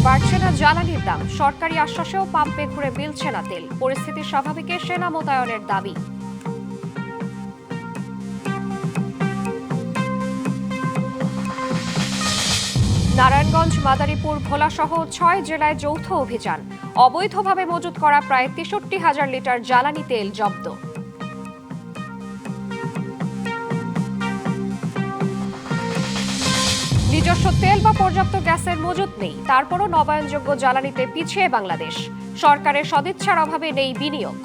বাড়ছে না জ্বালানির দাম, সরকারি আশ্বাসেও পাম্পে ঘুরে মিলছে না তেল। পরিস্থিতি স্বাভাবিকে সেনা মোতায়েনের দাবি। নারায়ণগঞ্জ, মাদারীপুর, ভোলা সহ ৬ জেলায় যৌথ অভিযান। অবৈধভাবে মজুত করা প্রায় ৬৩,০০০ লিটার জ্বালানি তেল জব্দ। নিজস্ব তেল বা পর্যাপ্ত গ্যাসের মজুত নেই, তারপরও নবায়নযোগ্য জ্বালানিতে পিছিয়ে বাংলাদেশ। সরকারের সদিচ্ছার অভাবে নেই বিনিয়োগ।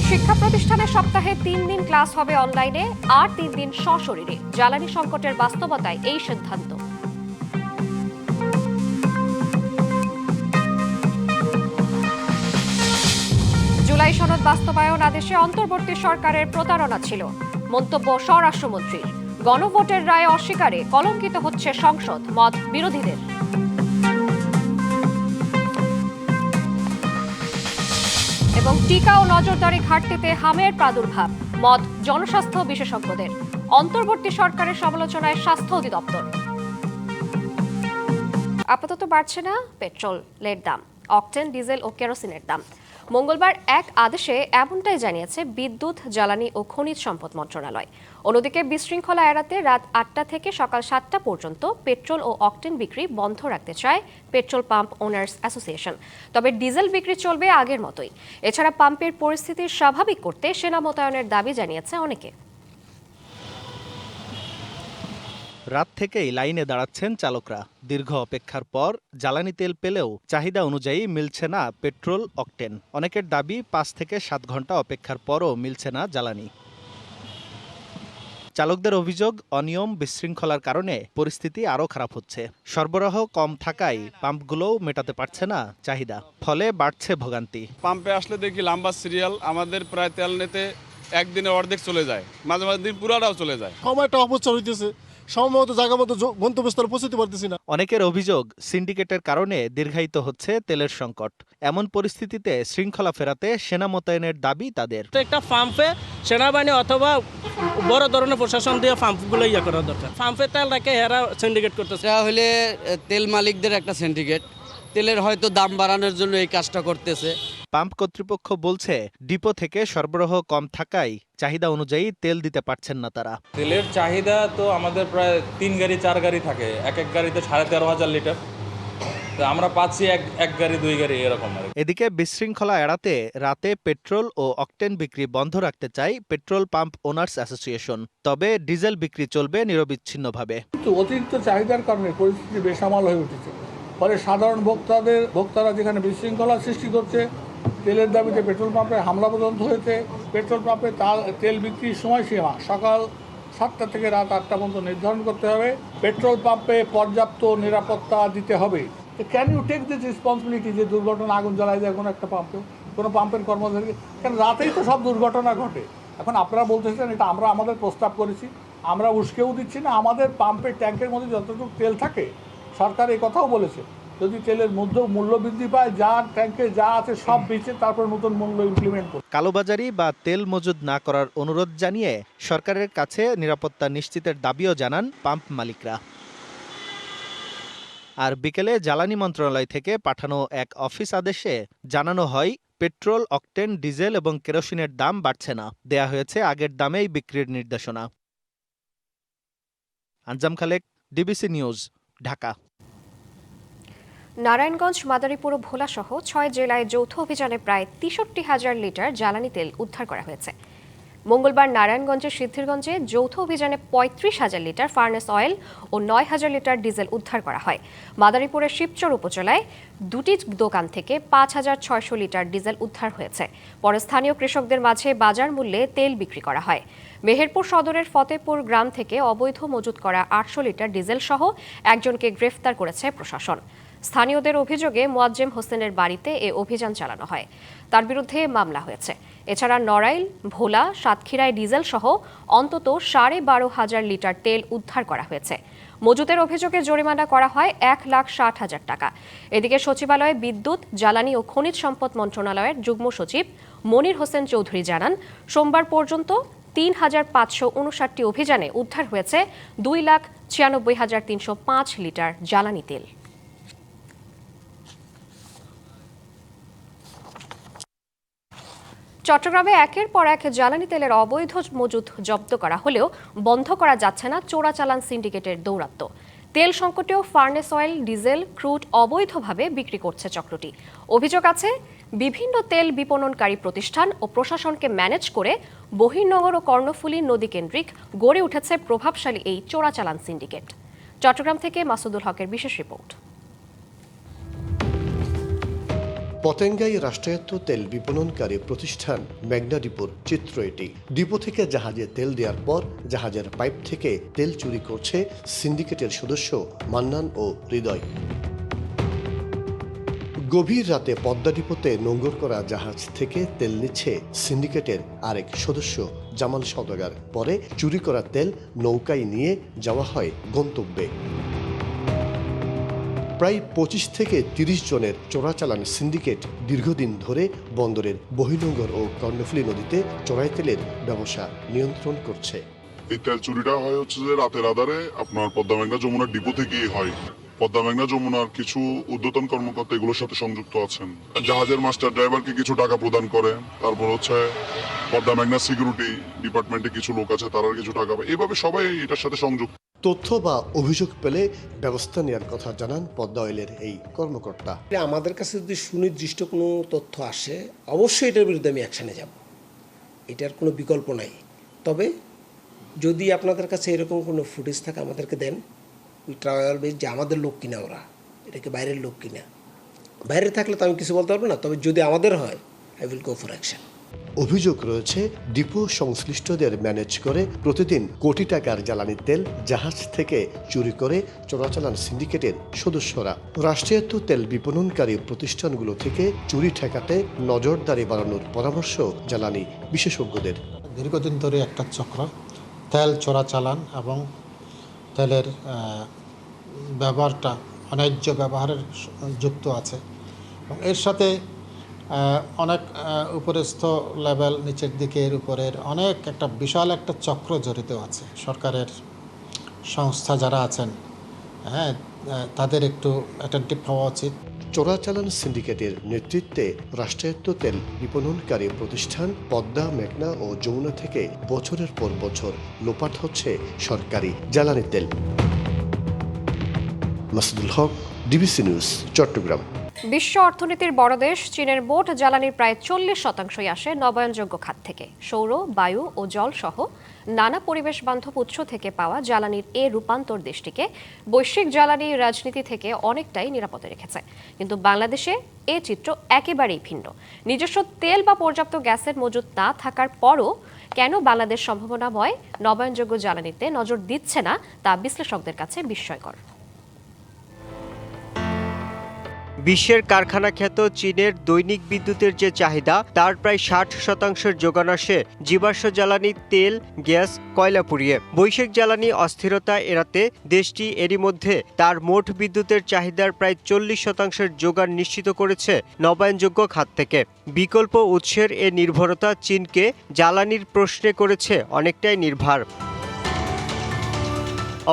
শিক্ষা প্রতিষ্ঠানে সপ্তাহে ৩ দিন ক্লাস হবে অনলাইনে, আর ৩ দিন সশরীরে। জ্বালানি সংকটের বাস্তবতায় এই সিদ্ধান্ত। জুলাই সনদ বাস্তবায়ন আদেশে অন্তর্বর্তী সরকারের প্রতারণা ছিল, মন্তব্য স্বরাষ্ট্রমন্ত্রীর। গণভোটের রায়ে অস্বীকারে কলঙ্কিত হচ্ছে সংসদ, মত বিরোধীদের। এবং টিকা ও নজরদারি ঘাটতিতে হামের প্রাদুর্ভাব, মত জনস্বাস্থ্য বিশেষজ্ঞদের। অন্তর্বর্তী সরকারের সমালোচনায় স্বাস্থ্য অধিদপ্তর। আপাতত বাড়ছে না পেট্রোলের দাম, অকটেন, ডিজেল ও কেরোসিনের দাম। মঙ্গলবার এক আদেশে এমনটাই জানিয়েছে বিদ্যুৎ, জ্বালানি ও খনিজ সম্পদ মন্ত্রণালয়। অন্যদিকে বিশৃঙ্খলা এড়াতে রাত ৮টা থেকে সকাল ৭টা পর্যন্ত পেট্রোল ও অকটেন বিক্রি বন্ধ রাখতে চায় পেট্রোল পাম্প ওনার্স অ্যাসোসিয়েশন। তবে ডিজেল বিক্রি চলবে আগের মতোই। এছাড়া পাম্পের পরিস্থিতি স্বাভাবিক করতে সেনা মোতায়েনের দাবি জানিয়েছে অনেকে। রাত থেকেই লাইনে দাঁড়াচ্ছেন চালকরা। দীর্ঘ অপেক্ষার পর জ্বালানি তেল পেলেও চাহিদা অনুযায়ী মিলছে না পেট্রোল, অকটেন। অনেকের দাবি ৫ থেকে ৭ ঘন্টা অপেক্ষার পরও মিলছে না জ্বালানি। চালকদের অভিযোগ, অনিয়ম, বিশৃঙ্খলার কারণে পরিস্থিতি আরও খারাপ হচ্ছে। সরবরাহ কম থাকায় পাম্পগুলোও মেটাতে পারছে না চাহিদা, ফলে বাড়ছে ভোগান্তি। পাম্পে আসলে দেখি লম্বা সিরিয়াল, আমাদের প্রায় তেল নিতে একদিনে অর্ধেক চলে যায়, মাঝে মাঝে দিন পুরাটাও চলে যায়। সময়টা অপচয় হইতেছে, সময়মতো জায়গা মতো গন্তব্যস্থলে পৌঁছতে পারতেছি না। অনেকের অভিযোগ, সিন্ডিকেটের কারণে দীর্ঘায়িত হচ্ছে তেলের সংকট। এমন পরিস্থিতিতে শৃঙ্খলা ফেরাতে সেনা মোতায়েনের দাবি তাদের। একটা পাম্পে সেনাবাহিনী অথবা বড় ধরনের প্রশাসন দিয়ে পাম্পগুলো ইয়ে করা দরকার। পাম্পে তেল রেখে এরা সিন্ডিকেট করতেছে। এটা হলে তেল মালিকদের একটা সিন্ডিকেট, তেলের হয়তো দাম বাড়ানোর জন্য এই কাজটা করতেছে। পাম্প কর্তৃপক্ষ বলছে, ডিপো থেকে সরবরাহ কম থাকায় চাহিদা অনুযায়ী তেল দিতে পারছেন না তারা। তেলের চাহিদা তো আমাদের প্রায় ৩ গাড়ি ৪ গাড়ি থাকে, এক গাড়িতে ১৩,৫০০ লিটার। তো আমরা পাচ্ছি এক গাড়ি ২ গাড়ি এরকম। এদিকে বিশৃঙ্খলা এড়াতে রাতে পেট্রোল ও অকটেন বিক্রি বন্ধ রাখতে চায় পেট্রোল পাম্প ওনার্স অ্যাসোসিয়েশন। তবে ডিজেল বিক্রি চলবে নিরবিচ্ছিন্নভাবে। অতিরিক্ত চাহিদার কারণে পরিস্থিতি বেসামাল হয়ে উঠেছে। ফলে সাধারণ ভোক্তারা যেখানে বিশৃঙ্খলা সৃষ্টি করছে, তেলের দাবিতে পেট্রোল পাম্পে হামলা পর্যন্ত হয়েছে। পেট্রোল পাম্পে তেল বিক্রির সময়সীমা সকাল 7টা থেকে রাত 8টা পর্যন্ত নির্ধারণ করতে হবে। পেট্রোল পাম্পে পর্যাপ্ত নিরাপত্তা দিতে হবে। Can you take this responsibility যে দুর্ঘটনা, আগুন জ্বালাই যায় কোনো একটা পাম্পে, কোনো পাম্পের কর্মচারী, কারণ রাতেই তো সব দুর্ঘটনা ঘটে। এখন আপনারা বলতেছেন এটা আমরা আমাদের প্রস্তাব করেছি, আমরা উস্কেও দিচ্ছি না। আমাদের পাম্পের ট্যাঙ্কের মধ্যে যতটুকু তেল থাকে, সরকার এই কথাও বলেছে, যদি তেলের মূল্য বৃদ্ধি পায়, যার ট্যাঙ্কে যা আছে সব বেচে তারপর নতুন মূল্য ইমপ্লিমেন্ট করবে। কালোবাজারি বা তেল মজুদ না করার অনুরোধ জানিয়ে সরকারের কাছে নিরাপত্তা নিশ্চিতের দাবিও জানান পাম্প মালিকরা। আর বিকেলে জ্বালানি মন্ত্রণালয় থেকে পাঠানো এক অফিস আদেশে জানানো হয়, পেট্রোল, অকটেন, ডিজেল এবং কেরোসিনের দাম বাড়ছে না, দেয়া হয়েছে আগের দামেই বিক্রির নির্দেশনা। আঞ্জাম খালেক, ডিবিসি নিউজ, ঢাকা। নারায়ণগঞ্জ, মাদারীপুর ও ভোলা সহ ৬ জেলায় যৌথ অভিযানে প্রায় ৬৩,০০০ লিটার জ্বালানি তেল উদ্ধার করা হয়েছে। মঙ্গলবার নারায়ণগঞ্জের সিদ্ধিরগঞ্জে যৌথ অভিযানে ৩৫,০০০ লিটার ফার্নেস অয়েল ও ৯,০০০ লিটার ডিজেল উদ্ধার করা হয়। মাদারীপুরের শিবচর উপজেলায় ২টি দোকান থেকে ৫,৬০০ লিটার ডিজেল উদ্ধার হয়েছে। পরে স্থানীয় কৃষকদের মাঝে বাজার মূল্যে তেল বিক্রি করা হয়। মেহেরপুর সদরের ফতেপুর গ্রাম থেকে অবৈধ মজুত করা ৮০০ লিটার ডিজেল সহ একজনকে গ্রেফতার করেছে প্রশাসন। স্থানীয়দের অভিযোগে মোয়াজ্জেম হোসেনের বাড়িতে এ অভিযান চালানো হয়, তার বিরুদ্ধে মামলা হয়েছে। এছাড়া নড়াইল, ভোলা, সাতক্ষীরায় ডিজেল সহ অন্তত ১২,৫০০ লিটার তেল উদ্ধার করা হয়েছে। মজুতের অভিযোগে জরিমানা করা হয় ১,৬০,০০০ টাকা। এদিকে সচিবালয়ে বিদ্যুৎ, জ্বালানি ও খনিজ সম্পদ মন্ত্রণালয়ের যুগ্ম সচিব মনির হোসেন চৌধুরী জানান, সোমবার পর্যন্ত 3,559টি অভিযানে উদ্ধার হয়েছে 2,96,305 লিটার জ্বালানি তেল। চট্টগ্রামে একের পর এক জ্বালানি তেলের অবৈধ মজুত জব্দ করা হলেও বন্ধ করা যাচ্ছে না চোরাচালান সিন্ডিকেটের দৌরাত্ম্য। তেল সংকটেও ফার্নেস অয়েল, ডিজেল, ক্রুড অবৈধভাবে বিক্রি করছে চক্রটি। অভিযোগ আছে বিভিন্ন তেল বিপণনকারী প্রতিষ্ঠান ও প্রশাসনকে ম্যানেজ করে বহির্নগর ও কর্ণফুলী নদী কেন্দ্রিক গড়ে উঠেছে প্রভাবশালী এই চোরাচালান সিন্ডিকেট। চট্টগ্রাম থেকে মাসুদুল হকের বিশেষ রিপোর্ট। পতেঙ্গায় রাষ্ট্রায়ত্ত তেল বিপণনকারী প্রতিষ্ঠান মেঘনা ডিপোর চিত্র এটি। ডিপো থেকে জাহাজে তেল দেওয়ার পর জাহাজের পাইপ থেকে তেল চুরি করছে সিন্ডিকেটের সদস্য মান্নান ও হৃদয়। গভীর রাতে পদ্মা ডিপোতে নোঙর করা জাহাজ থেকে তেল নিচ্ছে সিন্ডিকেটের আরেক সদস্য জামাল সওদাগর। পরে চুরি করা তেল নৌকায় নিয়ে যাওয়া হয় গন্তব্যে। প্রায় 25 থেকে 30 জনের চোরাচালান সিন্ডিকেট দীর্ঘদিন ধরে বন্দরের বহির্নোঙর ও কর্ণফুলী নদীতে চোরাই তেলের ব্যবসা নিয়ন্ত্রণ করছে। এই তেল চুরিটা হয় হচ্ছে যে রাতের আধারে আপনার পদ্মা মেঘনা যমুনার ডিপো থেকেই হয়। পদ্মা মেঘনা যমুনার কিছু ঊর্ধ্বতন কর্মকর্তা এগুলোর সাথে সংযুক্ত আছেন। জাহাজের মাস্টার ড্রাইভারকে কিছু টাকা প্রদান করে, তারপর হচ্ছে পদ্মা মেঘনা সিকিউরিটি ডিপার্টমেন্টে কিছু লোক আছে, তারা কিছু টাকা পায়। এভাবে সবাই এটার সাথে সংযুক্ত। তথ্য বা অভিযোগ পেলে ব্যবস্থা নেওয়ার কথা জানান পদ্মা অয়েলের এই কর্মকর্তা। আমাদের কাছে যদি সুনির্দিষ্ট কোনো তথ্য আসে, অবশ্যই এটার বিরুদ্ধে আমি অ্যাকশনে যাব, এটার কোনো বিকল্প নাই। তবে যদি আপনাদের কাছে এরকম কোনো ফুটেজ থাকে আমাদেরকে দেন, ওই ট্রায়াল বেস যে আমাদের লোক কিনা, ওরা এটাকে বাইরের লোক কিনা। বাইরে থাকলে তো আমি কিছু বলতে পারবো না, তবে যদি আমাদের হয় I will go for action. অভিযোগ রয়েছে ডিপো সংশ্লিষ্টদের ম্যানেজ করে প্রতিদিন কোটি টাকার জ্বালানি তেল জাহাজ থেকে চুরি করে চোরাচালান সিন্ডিকেটের সদস্যরা। রাষ্ট্রায়ত্ত তেল বিপণনকারী প্রতিষ্ঠানগুলো থেকে চুরি ঠেকাতে নজরদারি বাড়ানোর পরামর্শ জ্বালানি বিশেষজ্ঞদের। দীর্ঘদিন ধরে একটা চক্র তেল চোরাচালান এবং তেলের ব্যবহারটা অন্যায্য ব্যবহারের যুক্ত আছে এবং এর সাথে অনেক উপরস্থ লেভেল, নিচের দিকের উপরের অনেক একটা বিশাল একটা চক্র জড়িত আছে। সরকারের সংস্থা যারা আছেন, হ্যাঁ, তাদের একটু অ্যাটেন্টিভ হওয়া উচিত। চোরাচালান সিন্ডিকেটের নেতৃত্বে রাষ্ট্রায়ত্ত তেল বিপণনকারী প্রতিষ্ঠান পদ্মা, মেঘনা ও যমুনা থেকে বছরের পর বছর লোপাট হচ্ছে সরকারি জ্বালানি তেল। মাসুদুল হক, ডিবিসি নিউজ, চট্টগ্রাম। বিশ্ব অর্থনীতির বড় দেশ চীনের মোট জ্বালানির প্রায় 40% আসে নবায়নযোগ্য খাত থেকে। সৌর, বায়ু ও জল সহ নানা পরিবেশ বান্ধব উৎস থেকে পাওয়া জ্বালানির এ রূপান্তর দেশটিকে বৈশ্বিক জ্বালানি রাজনীতি থেকে অনেকটাই নিরাপদে রেখেছে। কিন্তু বাংলাদেশে এ চিত্র একেবারেই ভিন্ন। নিজস্ব তেল বা পর্যাপ্ত গ্যাসের মজুত না থাকার পরও কেন বাংলাদেশ সম্ভাবনাময় নবায়নযোগ্য জ্বালানিতে নজর দিচ্ছে না, তা বিশ্লেষকদের কাছে বিস্ময়কর। বিশ্বের কারখানা খ্যাত চীনের দৈনিক বিদ্যুতের যে চাহিদা তার প্রায় 60% যোগান আসে জীবাশ্ম জ্বালানি তেল, গ্যাস, কয়লা পুড়িয়ে। বৈশ্বিক জ্বালানি অস্থিরতা এড়াতে দেশটি এরই মধ্যে তার মোট বিদ্যুতের চাহিদার প্রায় 40% যোগান নিশ্চিত করেছে নবায়নযোগ্য খাত থেকে। বিকল্প উৎসের এ নির্ভরতা চীনকে জ্বালানির প্রশ্নে করেছে অনেকটাই নির্ভর।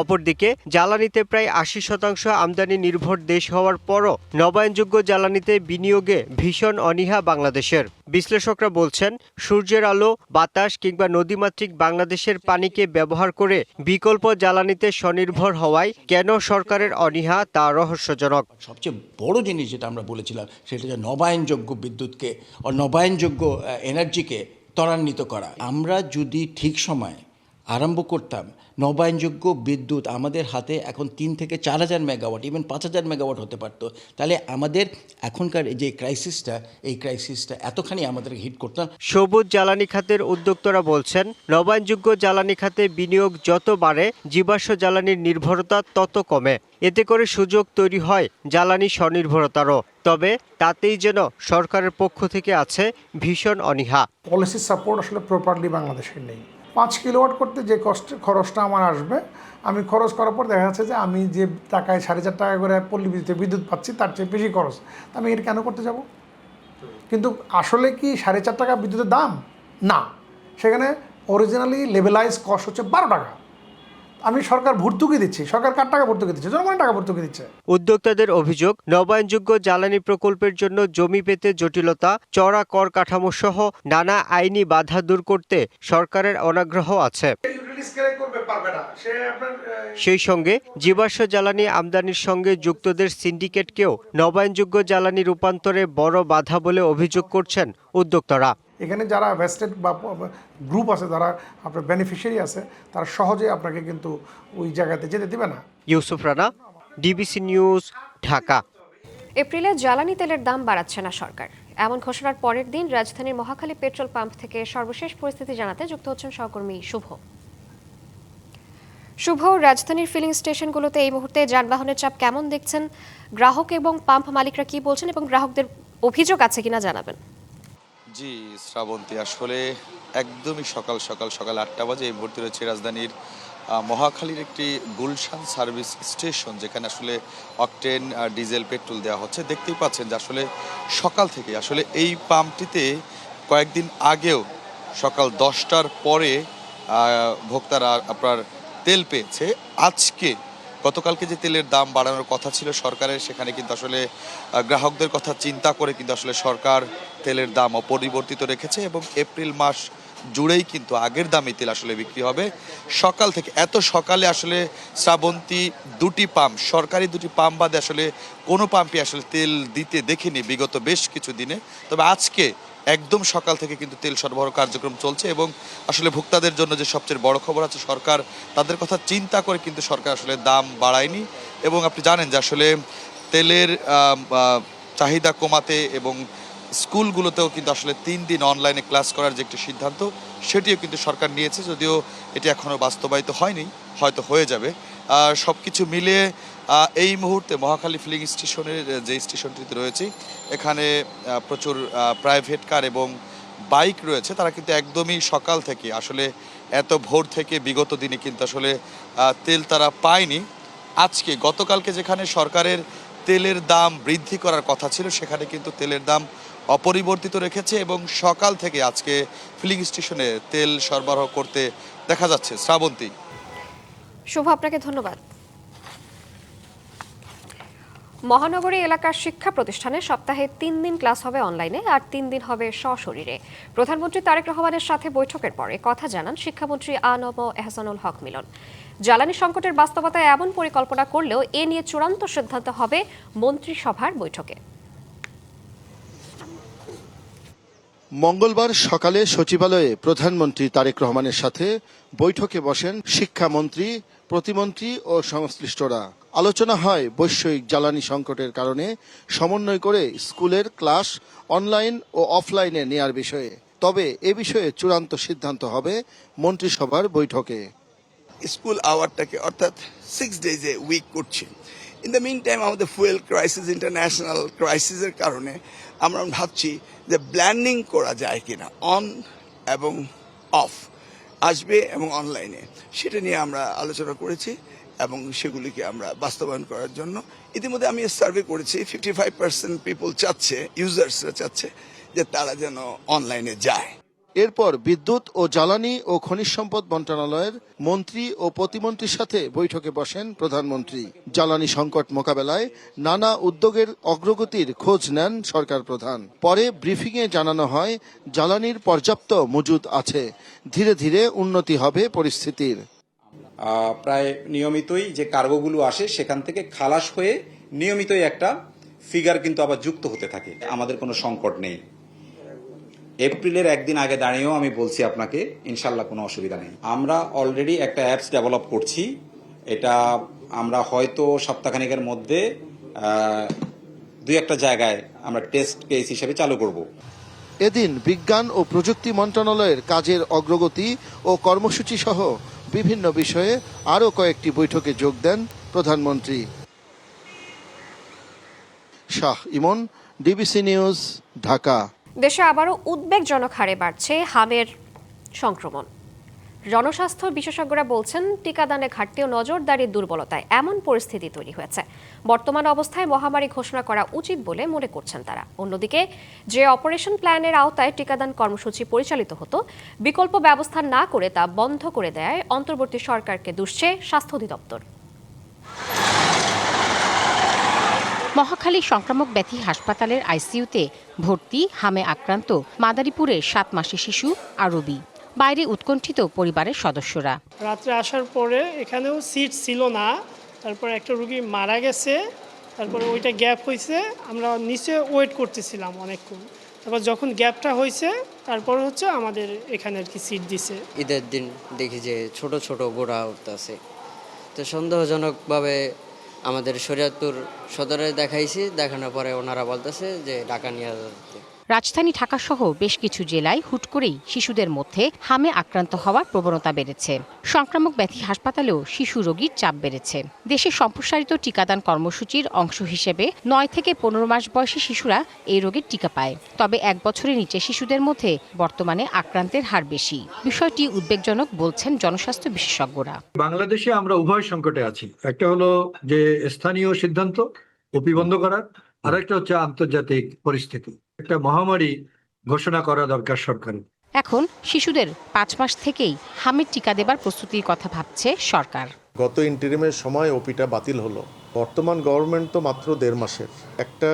অপরদিকে জ্বালানিতে প্রায় 80% আমদানি নির্ভর দেশ হওয়ার পরও নবায়নযোগ্য জ্বালানিতে বিনিয়োগে ভীষণ অনীহা বাংলাদেশের। বিশ্লেষকরা বলছেন, সূর্যের আলো, বাতাস কিংবা নদীমাতৃক বাংলাদেশের পানিকে ব্যবহার করে বিকল্প জ্বালানিতে স্বনির্ভর হওয়ায় কেন সরকারের অনীহা তা রহস্যজনক। সবচেয়ে বড় জিনিস যেটা আমরা বলেছিলাম সেটা হচ্ছে নবায়নযোগ্য বিদ্যুৎকে ও নবায়নযোগ্য এনার্জিকে ত্বরান্বিত করা। আমরা যদি ঠিক সময় আরম্ভ করতাম, নবায়নযোগ্য বিদ্যুৎ আমাদের হাতে এখন 3 থেকে 4,000 মেগাওয়াট, ইভেন 5,000 মেগাওয়াট হতে পারত। তাহলে আমাদের এখনকার যে এই ক্রাইসিসটা এতখানি আমাদের হিট করতাম। সবুজ জ্বালানি খাতের উদ্যোক্তারা বলছেন, নবায়নযোগ্য জ্বালানি খাতে বিনিয়োগ যত বাড়ে জীবাশ্ম জ্বালানির নির্ভরতা তত কমে। এতে করে সুযোগ তৈরি হয় জ্বালানি স্বনির্ভরতারও। তবে তাতেই যেন সরকারের পক্ষ থেকে আছে ভীষণ অনীহা। পলিসি সাপোর্ট আসলে প্রপারলি বাংলাদেশে নেই। 5 কিলোওয়াট করতে যে খরচটা আমার আসবে, আমি খরচ করার পর দেখা যাচ্ছে যে আমি যে টাকায় 4.5 টাকা করে পল্লী বিদ্যুৎ পাচ্ছি তার চেয়ে বেশি খরচ। আমি এটা কেন করতে যাব? কিন্তু আসলে কি 4.5 টাকা বিদ্যুতের দাম? না, সেখানে অরিজিনালি লেভেলাইজ কস্ট হচ্ছে 12 টাকা। আমি সরকার ভর্তুকি দিচ্ছি, সরকার কার টাকা ভর্তুকি দিচ্ছে? জনগণের টাকা ভর্তুকি দিচ্ছে। উদ্যোক্তাদের অভিযোগ, নবায়নযোগ্য জ্বালানি প্রকল্পের জন্য জমি পেতে জটিলতা, চড়া কর কাঠামো সহ নানা আইনি বাধা দূর করতে সরকারের অনাগ্রহ আছে। সেই সঙ্গে জীবাশ্ম জ্বালানি আমদানির সঙ্গে যুক্তদের সিন্ডিকেটকেও নবায়নযোগ্য জ্বালানি রূপান্তরে বড় বাধা বলে অভিযোগ করছেন উদ্যোক্তারা। এখানে যারা ভেস্টেড বা গ্রুপ আছে, যারা আপনার বেনিফিশিয়ারি আছে, তারা সহজে আপনাকে কিন্তু ওই জায়গাতে যেতে দিবে না। Yusuf Rana, DBC news, Dhaka. এপ্রিলে জ্বালানি তেলের দাম বাড়াচ্ছে না সরকার। এমন ঘোষণার পরের দিন রাজধানীর মহাখালী পেট্রোল পাম্প থেকে সর্বশেষ পরিস্থিতি জানাতে যুক্ত হচ্ছেন সহকর্মী শুভ। রাজধানীর ফিলিং স্টেশনগুলোতে এই মুহূর্তে যানবাহনের চাপ কেমন দেখছেন? গ্রাহক এবং পাম্প মালিকরা কি বলছেন এবং গ্রাহকদের অভিযোগ আছে কিনা জানাবেন। জি শ্রাবন্তী, আসলে একদমই সকাল 8টা বাজে এই মুহূর্তে রয়েছে রাজধানীর মহাখালীর একটি গুলশান সার্ভিস স্টেশন, যেখানে আসলে অকটেন ডিজেল পেট্রোল দেওয়া হচ্ছে। দেখতেই পাচ্ছেন যে আসলে সকাল থেকে আসলে এই পাম্পটিতে কয়েকদিন আগেও সকাল 10টার পরে ভোক্তারা আপনার তেল পেয়েছে। আজকে গতকালকে যে তেলের দাম বাড়ানোর কথা ছিল সরকারের, সেখানে কিন্তু আসলে গ্রাহকদের কথা চিন্তা করে কিন্তু আসলে সরকার তেলের দাম অপরিবর্তিত রেখেছে এবং এপ্রিল মাস জুড়েই কিন্তু আগের দামে তেল আসলে বিক্রি হবে। সকাল থেকে এত সকালে আসলে শ্রাবন্তী দুটি পাম্প, সরকারি দুটি পাম্প বাদে আসলে কোনো পাম্পে আসলে তেল দিতে দেখিনি বিগত বেশ কিছু দিনে। তবে আজকে একদম সকাল থেকে কিন্তু তেল সরবরাহ কার্যক্রম চলছে এবং আসলে ভোক্তাদের জন্য যে সবচেয়ে বড় খবর আছে, সরকার তাদের কথা চিন্তা করে কিন্তু সরকার আসলে দাম বাড়ায়নি। এবং আপনি জানেন যে আসলে তেলের চাহিদা কমাতে এবং স্কুলগুলোতেও কিন্তু আসলে 3 দিন অনলাইনে ক্লাস করার যে একটি সিদ্ধান্ত, সেটিও কিন্তু সরকার নিয়েছে, যদিও এটি এখনও বাস্তবায়িত হয়নি, হয়তো হয়ে যাবে। সব কিছু মিলিয়ে এই মুহূর্তে মহাখালী ফিলিং স্টেশনের যে স্টেশনটিতে রয়েছে, এখানে প্রচুর প্রাইভেট কার এবং বাইক রয়েছে। তারা কিন্তু একদমই সকাল থেকে আসলে এত ভোর থেকে বিগত দিনে কিন্তু আসলে তেল তারা পায়নি। আজকে গতকালকে যেখানে সরকারের তেলের দাম বৃদ্ধি করার কথা ছিল, সেখানে কিন্তু তেলের দাম অপরিবর্তিত রেখেছে এবং সকাল থেকে আজকে ফিলিং স্টেশনে তেল সরবরাহ করতে দেখা যাচ্ছে। শ্রাবন্তী। শুভ, আপনাকে ধন্যবাদ। মহানগরী এলাকার শিক্ষা প্রতিষ্ঠানে সপ্তাহে 3 দিন ক্লাস হবে অনলাইনে আর 3 দিন হবে সশরীরে। প্রধানমন্ত্রী তারেক রহমানের সাথে বৈঠকের পরে কথা জানান শিক্ষামন্ত্রী আ.ন.ম এহসানুল হক মিলন। জ্বালানি সংকটের বাস্তবতায় এমন পরিকল্পনা করলেও এ নিয়ে চূড়ান্ত সিদ্ধান্ত হবে মন্ত্রিসভার বৈঠকে। মঙ্গলবার সকালে সচিবালয়ে প্রধানমন্ত্রী তারেক রহমানের সাথে বৈঠকে বসেন শিক্ষামন্ত্রী, প্রতিমন্ত্রী ও সংশ্লিষ্টরা। আলোচনা হয় বৈশ্বিক জ্বালানি সংকটের কারণে সমন্বয় করে স্কুলের ক্লাস অনলাইন ও অফলাইনে নেয়ার বিষয়ে। তবে এ বিষয়ে চূড়ান্ত সিদ্ধান্ত হবে মন্ত্রিসভার বৈঠকে। স্কুল আওয়ারটাকে অর্থাৎ 6 ডেজে উইক করছি। ইন দ্য মিন টাইম আমাদের ফুয়েল ক্রাইসিস, ইন্টারন্যাশনাল ক্রাইসিসের কারণে আমরা ভাবছি যে ব্ল্যান্ডিং করা যায় কিনা, অন এবং অফ আসবে এবং অনলাইনে, সেটা নিয়ে আমরা আলোচনা করেছি এবং সেগুলিকে আমরা বাস্তবায়ন করার জন্য ইতিমধ্যে আমি সার্ভে করেছি। 55% পিপল চাচ্ছে, ইউজার্সরা চাচ্ছে যে তারা যেন অনলাইনে যায়। এরপর বিদ্যুৎ ও জ্বালানি ও খনিজ সম্পদ মন্ত্রণালয়ের মন্ত্রী ও প্রতিমন্ত্রীর সাথে বৈঠকে বসেন প্রধানমন্ত্রী। জ্বালানি সংকট মোকাবেলায় নানা উদ্যোগের অগ্রগতির খোঁজ নেন সরকার প্রধান। পরে ব্রিফিংয়ে জানানো হয় জ্বালানির পর্যাপ্ত মজুদ আছে, ধীরে ধীরে উন্নতি হবে পরিস্থিতির। প্রায় নিয়মিতই যে কার্গোগুলো আসে সেখান থেকে খালাস হয়ে নিয়মিতই একটা ফিগার কিন্তু আবার যুক্ত হতে থাকে। আমাদের কোনো সংকট নেই। এপ্রিলের একদিন আগে দাঁড়িয়েও আমি বলছি আপনাকে, ইনশাল্লাহ কোনো অসুবিধা নেই। আমরা অলরেডি একটা অ্যাপস ডেভেলপ করছি। এটা আমরা হয়তো সপ্তাহখানেকের মধ্যে 2-1 জায়গায় আমরা টেস্ট কেস হিসেবে চালু করব। এদিন বিজ্ঞান ও প্রযুক্তি মন্ত্রণালয়ের কাজের অগ্রগতি ও কর্মসূচি সহ বিভিন্ন বিষয়ে আরও কয়েকটি বৈঠকে যোগ দেন প্রধানমন্ত্রী। শাহ ইমন, ডিবিসি নিউজ, ঢাকা। দেশে আবারও উদ্বেগজনক হারে বাড়ছে হামের সংক্রমণ। জনস্বাস্থ্য বিশেষজ্ঞরা বলছেন টিকাদানে ঘাটতি ও নজরদারির দুর্বলতায় এমন পরিস্থিতি তৈরি হয়েছে। বর্তমান অবস্থায় মহামারী ঘোষণা করা উচিত বলে মনে করছেন তারা। অন্যদিকে যে অপারেশন প্ল্যানের আওতায় টিকাদান কর্মসূচি পরিচালিত হতো, বিকল্প ব্যবস্থা না করে তা বন্ধ করে দেয় অন্তর্বর্তী সরকারকে দুষছে স্বাস্থ্য অধিদপ্তর। মহাখালী সংক্রামক ব্যাধি হাসপাতালের আইসিইউতে ভর্তি হামে আক্রান্ত মাদারীপুরের 7 মাসের শিশু আরবি। বাইরে উৎকণ্ঠিত পরিবারের সদস্যরা। রাত্রে আসার পরে এখানেও সিট ছিল না, তারপর একটা রোগী মারা গেছে, তারপরে ওইটা গ্যাপ হয়েছে, আমরা নিচে ওয়েট করতেছিলাম অনেকক্ষণ। তারপর যখন গ্যাপটা হয়েছে তারপর হচ্ছে আমাদের এখানে আর কি সিট দিছে। ঈদের দিন দেখি যে ছোট ছোট গোড়া উঠতেছে, তো সন্দেহজনকভাবে আমাদের শরীয়তপুর সদরে দেখাইছি, দেখানোর পরে ওনারা বলতেছে যে ঢাকা নিয়ে যেতে। রাজধানী ঢাকাসহ বেশ কিছু জেলায় হুট করেই শিশুদের মধ্যে হামে আক্রান্ত হওয়ার প্রবণতা বেড়েছে। সংক্রামক ব্যাধি হাসপাতালেও শিশু রোগীর চাপ বেড়েছে। দেশের সম্প্রসারিত টিকাদান কর্মসূচির অংশ হিসেবে 9 থেকে 15 মাস বয়সী শিশুরা এই রোগের টিকা পায়। তবে 1 বছরের নিচে শিশুদের মধ্যে বর্তমানে আক্রান্তের হার বেশি। বিষয়টি উদ্বেগজনক বলছেন জনস্বাস্থ্য বিশেষজ্ঞরা। বাংলাদেশে আমরা উভয় সংকটে আছি। একটা হলো যে স্থানীয় সিদ্ধান্ত ওপি বন্ধ করার, আরেকটা হচ্ছে আন্তর্জাতিক পরিস্থিতি। একটা মহামারী ঘোষণা করা দরকার সরকারের। এখন শিশুদের 5 মাস থেকেই হামের টিকা দেবার প্রস্তুতির কথা ভাবছে সরকার। গত ইন্টারিমের সময় ওপিটা বাতিল হলো, বর্তমান গভর্নমেন্ট তো মাত্র 1.5 মাসের। একটা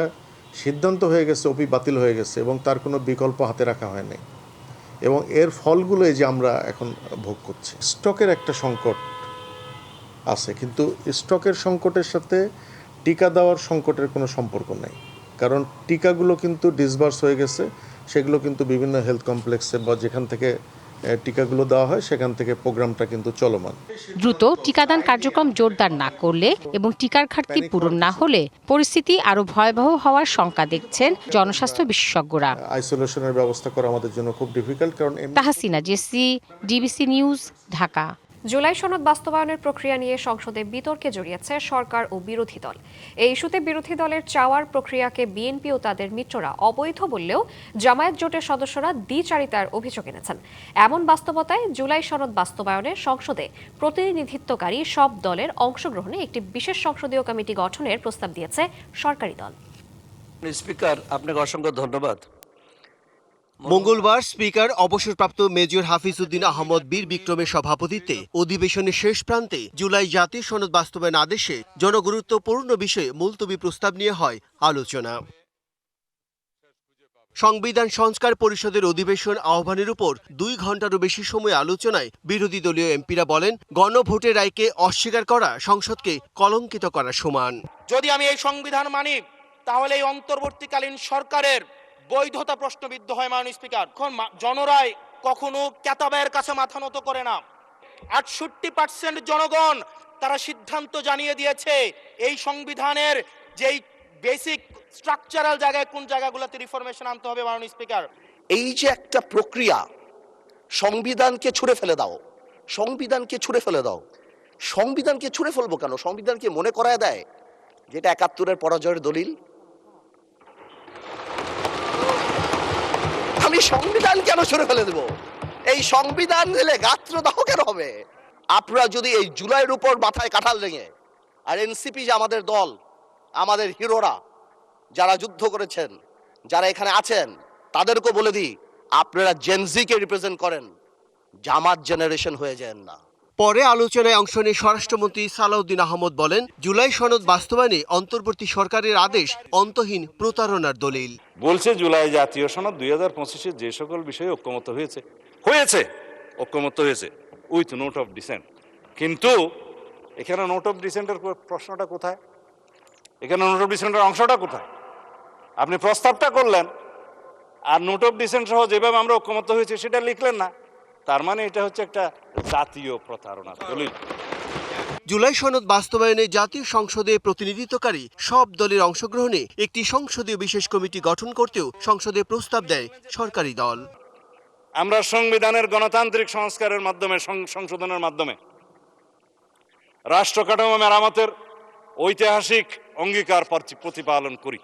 সিদ্ধান্ত হয়ে গেছে, ওপি বাতিল হয়ে গেছে এবং তার কোনো বিকল্প হাতে রাখা হয় নাই, এবং এর ফলগুলো এই যে আমরা এখন ভোগ করছি। স্টকের একটা সংকট আছে, কিন্তু স্টকের সংকটের সাথে টিকা দেওয়ার সংকটের কোনো সম্পর্ক নাই, কারণ টিকাগুলো কিন্তু ডিসবার্স হয়ে গেছে, সেগুলো কিন্তু বিভিন্ন হেলথ কমপ্লেক্সে বা যেখান থেকে টিকাগুলো দেওয়া হয় সেখান থেকে প্রোগ্রামটা কিন্তু চলমান। দ্রুত টিকাদান কার্যক্রম জোরদার না করলে এবং টিকার ঘাটতি পূরণ না হলে পরিস্থিতি আরো ভয়াবহ হওয়ার শঙ্কা দেখছেন জনস্বাস্থ্য বিশেষজ্ঞরা। আইসোলেশনের ব্যবস্থা করা আমাদের জন্য খুব ডিফিকাল্ট, কারণ তাহসিনা জেসি, ডিবিসি নিউজ, ঢাকা। জুলাই সনদ বাস্তবায়নের প্রক্রিয়া নিয়ে সংসদে বিতর্কে জড়িয়েছে সরকার ও বিরোধী দল। এই ইস্যুতে বিরোধী দলের চাওয়ার প্রক্রিয়াকে বিএনপি ও তাদের মিত্ররা অবৈধ বললেও জামায়াত জোটের সদস্যরা দ্বিচারিতার অভিযোগ এনেছেন। এমন বাস্তবতায় জুলাই সনদ বাস্তবায়নে সংসদে প্রতিনিধিত্বকারী সব দলের অংশগ্রহণে একটি বিশেষ সংসদীয় কমিটি গঠনের প্রস্তাব দিয়েছে সরকারি দল। স্পিকার, আপনাকে অসংখ্য ধন্যবাদ। মঙ্গলবার স্পিকার অবসরপ্রাপ্ত মেজর হাফিজউদ্দিন আহমদ বীর বিক্রমের সভাপতিত্বে অধিবেশনের শেষ প্রান্তে জুলাই জাতীয় সনদ বাস্তবায়ন আদেশে জনগুরুত্বপূর্ণ বিষয়ে মুলতবি প্রস্তাব নিয়ে হয় আলোচনা। সংবিধান সংস্কার পরিষদের অধিবেশন আহ্বানের উপর 2 ঘন্টারও বেশি সময় আলোচনায় বিরোধী দলীয় এমপিরা বলেন, গণভোটের রায়কে অস্বীকার করা সংসদকে কলঙ্কিত করা সমান। যদি আমি এই সংবিধান মানি, তাহলে এই অন্তর্বর্তীকালীন সরকারের বৈধতা প্রশ্নবিদ্ধ হয়। মাননীয় স্পিকার, এখন জনরায় কখনো কেতাবের কাছে মাথা নত করে না। 68% জনগণ তারা সিদ্ধান্ত জানিয়ে দিয়েছে এই সংবিধানের যেই বেসিক স্ট্রাকচারাল জায়গায় কোন জায়গাগুলোতে রিফরমেশন আনতে হবে। মাননীয় স্পিকার, এই যে একটা প্রক্রিয়া, সংবিধানকে ছুঁড়ে ফেলে দাও, সংবিধানকে ছুঁড়ে ফেলে দাও। সংবিধানকে ছুঁড়ে ফেলবো কেন? সংবিধানকে মনে করায় দেয় যেটা 71-এর পরাজয়ের দলিল। আমি সংবিধান কেন ছুঁড়ে ফেলে দেব? এই সংবিধান দিলে গাত্রদাহ কেন হবে? আপনারা যদি এই জুলাইয়ের উপর মাথায় কাঁঠাল ভেঙে, আর এনসিপি যে আমাদের দল, আমাদের হিরোরা যারা যুদ্ধ করেছেন, যারা এখানে আছেন, তাদেরকে বলে দিই, আপনারা জেনজিকে রিপ্রেজেন্ট করেন, জামাত জেনারেশন হয়ে যান না। পরে আলোচনায় অংশ নিয়ে স্বরাষ্ট্রমন্ত্রী সালাউদ্দিন আহমদ বলেন, জুলাই সনদ বাস্তবায়নে অন্তর্বর্তী সরকারের আদেশ অন্তহীন প্রতারণার দলিল। বলছে জুলাই জাতীয় সনদ 2025-এর যে সকল বিষয়ে ঐক্যমত হয়েছে উইথ নোট অফ ডিসেন্ট, কিন্তু এখানে নোট অফ ডিসেন্টের প্রশ্নটা কোথায়? এখানে নোট অফ ডিসেন্টের অংশটা কোথায়? আপনি প্রস্তাবটা করলেন আর নোট অফ ডিসেন্ট সহ যেভাবে আমরা ঐক্যমত হয়েছে সেটা লিখলেন না। তার মানে এটা হচ্ছে একটা জাতীয় প্রতারণা দলিল। জুলাই সনদ বাস্তবায়নে জাতীয় সংসদে প্রতিনিধিত্বকারী সব দলের অংশগ্রহণে একটি সংসদীয় বিশেষ কমিটি গঠন করতেও সংসদে প্রস্তাব দেয় সরকারি দল। আমরা সংবিধানের গণতান্ত্রিক সংস্কারের মাধ্যমে, সংশোধনের মাধ্যমে রাষ্ট্র কাঠামো মেরামতের ঐতিহাসিক অঙ্গীকার প্রতিপালন করি।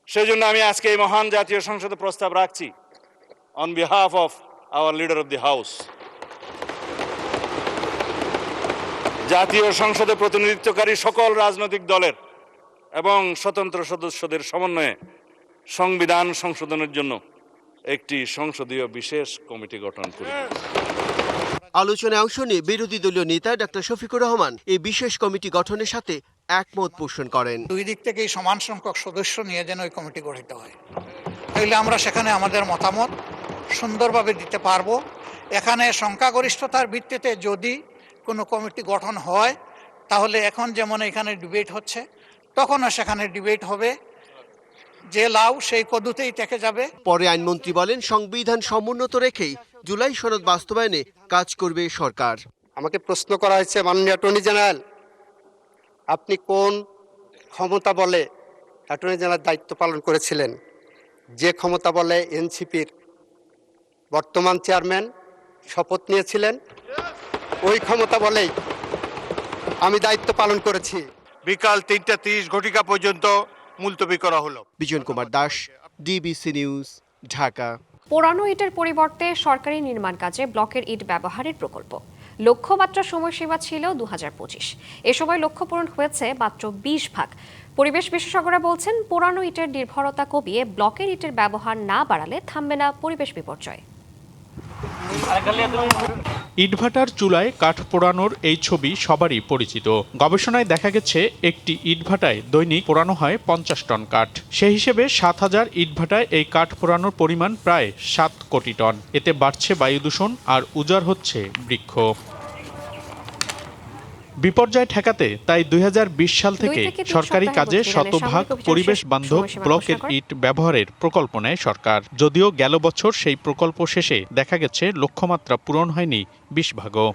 সেজন্য আমি আজকে এই মহান জাতীয় সংসদে প্রস্তাব রাখছি on behalf of our leader of the house, জাতীয় সংসদে প্রতিনিধিত্বকারী সকল রাজনৈতিক দলের এবং স্বতন্ত্র সদস্যদের সমন্বয়ে সংবিধান সংশোধনের জন্য একটি সংসদীয় বিশেষ কমিটি গঠন করি। আলোচনায় অংশ নিয়ে বিরোধী দলীয় নেতা ডক্টর শফিকুর রহমান এই বিশেষ কমিটি গঠনের সাথে একমত পোষণ করেন। দুই দিক থেকেই সমান সংখ্যক সদস্য নিয়ে যেন ওই কমিটি গঠিত হয়, তাইলে আমরা সেখানে আমাদের মতামত সুন্দরভাবে দিতে পারবো। এখানে সংখ্যাগরিষ্ঠতার ভিত্তিতে যদি কোনো কমিটি গঠন হয়, তাহলে এখন যেমন এখানে ডিবেট হচ্ছে, তখনও সেখানে ডিবেট হবে, যে লাউ সেই কদুতেই থেকে যাবে। পরে আইনমন্ত্রী বলেন, সংবিধান সমুন্নত রেখেই জুলাই সনদ বাস্তবায়নে কাজ করবে সরকার। আমাকে প্রশ্ন করা হয়েছে, মাননীয় অ্যাটর্নি জেনারেল, আপনি কোন ক্ষমতা বলে অ্যাটর্নি জেনারেল দায়িত্ব পালন করেছিলেন? যে ক্ষমতা বলে এনসিপির বর্তমান চেয়ারম্যান শপথ নিয়েছিলেন, ওই ক্ষমতা বলেই আমি দায়িত্ব পালন করেছি। বিকাল ৩:৩০ ঘটিকা পর্যন্ত মুলতবি করা হলো। Bijan Kumar Das, DBC news, Dhaka. পোড়ানো ইটের পরিবর্তে সরকারি নির্মাণ কাজে ব্লকের ইট ব্যবহারের প্রকল্প। লক্ষ্যমাত্রা সময়সীমা ছিল 2025। এ সময় লক্ষ্য পূরণ হয়েছে মাত্র 20%। পরিবেশ বিশেষজ্ঞরা বলছেন, পোড়ানো ইটের নির্ভরতা কমিয়ে ব্লকের ইটের ব্যবহার না বাড়ালে থামবে না পরিবেশ বিপর্যয়। ইটভাটার চুলায় কাঠ পোড়ানোর এই ছবি সবারই পরিচিত। গবেষণায় দেখা গেছে, একটি ইটভাটায় দৈনিক পোড়ানো হয় 50 টন কাঠ। সেই হিসেবে 7000 ইটভাটায় এই কাঠ পোড়ানোর পরিমাণ প্রায় 7 কোটি টন। এতে বাড়ছে বায়ু দূষণ আর উজাড় হচ্ছে বৃক্ষ। বিপর্যয় ঠেকাতে তাই 2020 সাল থেকে সরকারি কাজে শতভাগ পরিবেশ বান্ধব ব্লকের ইট ব্যবহারের প্রকল্প নেয় সরকার। যদিও গেল বছর সেই প্রকল্প শেষে দেখা গেছে লক্ষ্যমাত্রা পূরণ হয়নি 20 ভাগও।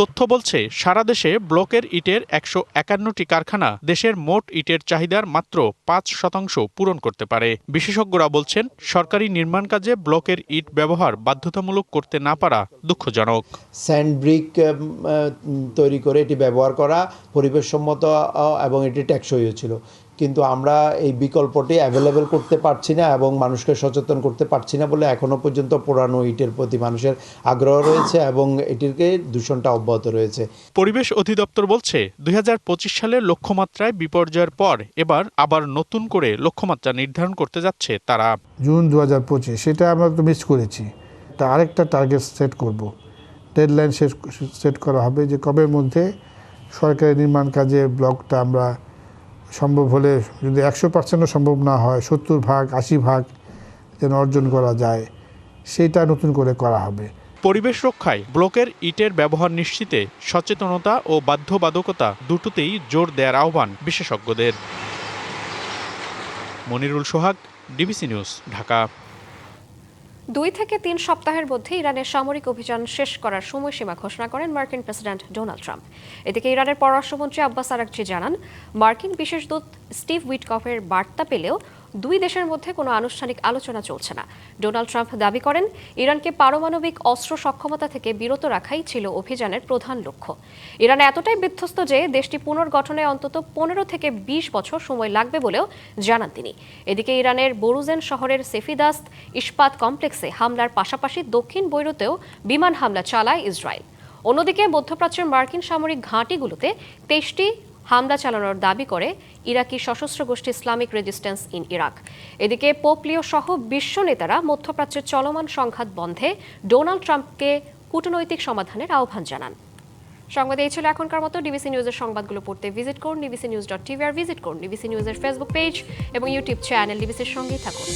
তথ্য বলছে, সারা দেশে ব্লকের ইটের 151টি কারখানা দেশের মোট ইটের চাহিদার মাত্র 5% পূরণ করতে পারে। বিশেষজ্ঞরা বলছেন, সরকারি নির্মাণ কাজে ব্লকের ইট ব্যবহার বাধ্যতামূলক করতে না পারা দুঃখজনক। স্যান্ড ব্রিক তৈরি করে এটি ব্যবহার করা পরিবেশসম্মত এবং এটি টেকসইও ছিল, কিন্তু আমরা এই বিকল্পটি অ্যাভেলেবেল করতে পারছি না এবং মানুষকে সচেতন করতে পারছি না বলে এখনো পর্যন্ত পোড়ানো ইটের প্রতি মানুষের আগ্রহ রয়েছে এবং এটিকে দূষণটা অব্যাহত রয়েছে। পরিবেশ অধিদপ্তর বলছে, 2025 সালের লক্ষ্যমাত্রায় বিপর্যয়ের পর এবার আবার নতুন করে লক্ষ্যমাত্রা নির্ধারণ করতে যাচ্ছে তারা। জুন 2025, সেটা আমরা তো মিস করেছি। তা আরেকটা টার্গেট সেট করব, ডেডলাইন সেট করা হবে যে কবের মধ্যে সরকারি নির্মাণ কাজে ব্লকটা আমরা সম্ভব হলে, যদি 100% সম্ভব না হয়, 70 ভাগ 80 ভাগ যেন অর্জন করা যায়, সেটা নতুন করে করা হবে। পরিবেশ রক্ষায় ব্লকের ইটের ব্যবহার নিশ্চিতে সচেতনতা ও বাধ্যবাধকতা দুটোতেই জোর দেওয়ার আহ্বান বিশেষজ্ঞদের। মনিরুল সোহাগ, ডিবিসি নিউজ, ঢাকা। 2 থেকে 3 সপ্তাহের মধ্যে ইরানের সামরিক অভিযান শেষ করার সময়সীমা ঘোষণা করেন মার্কিন প্রেসিডেন্ট ডোনাল্ড ট্রাম্প। এদিকে ইরানের পররাষ্ট্রমন্ত্রী আব্বাস আরাগচি জানান, মার্কিন বিশেষ দূত স্টিভ উইটকফের বার্তা পেলেও দুই দেশের মধ্যে কোনো আনুষ্ঠানিক আলোচনা চলছে না। ডোনাল্ড ট্রাম্প দাবি করেন, ইরানকে পারমাণবিক অস্ত্র সক্ষমতা থেকে বিরত রাখাই ছিল অভিযানের প্রধান লক্ষ্য। ইরান এতটাই বিধ্বস্ত যে দেশটি পুনর্গঠনে অন্তত 15 থেকে 20 বছর সময় লাগবে বলেও জানান তিনি। এদিকে ইরানের বোরুজেন শহরের সেফিদাস্ত ইস্পাত কমপ্লেক্সে হামলার পাশাপাশি দক্ষিণ বৈরুতেও বিমান হামলা চালায় ইসরায়েল। অন্যদিকে মধ্যপ্রাচ্যের মার্কিন সামরিক ঘাঁটিগুলোতে 23টি হামলা চালানোর দাবি করে ইরাকি সশস্ত্র গোষ্ঠী ইসলামিক রেজিস্ট্যান্স ইন ইরাক। এদিকে পোপ লিও সহ বিশ্ব নেতারা মধ্যপ্রাচ্যের চলমান সংঘাত বন্ধে ডোনাল্ড ট্রাম্পকে কূটনৈতিক সমাধানের আহ্বান জানান। সংবাদ এই ছিল এখনকার মতো। ডিবিসি নিউজের সংবাদগুলো পড়তে ভিজিট করুন dbcnews.tv আর ভিজিট করুন ডিবিসি নিউজের ফেসবুক পেজ এবং ইউটিউব চ্যানেল। ডিবিসির সঙ্গেই থাকুন।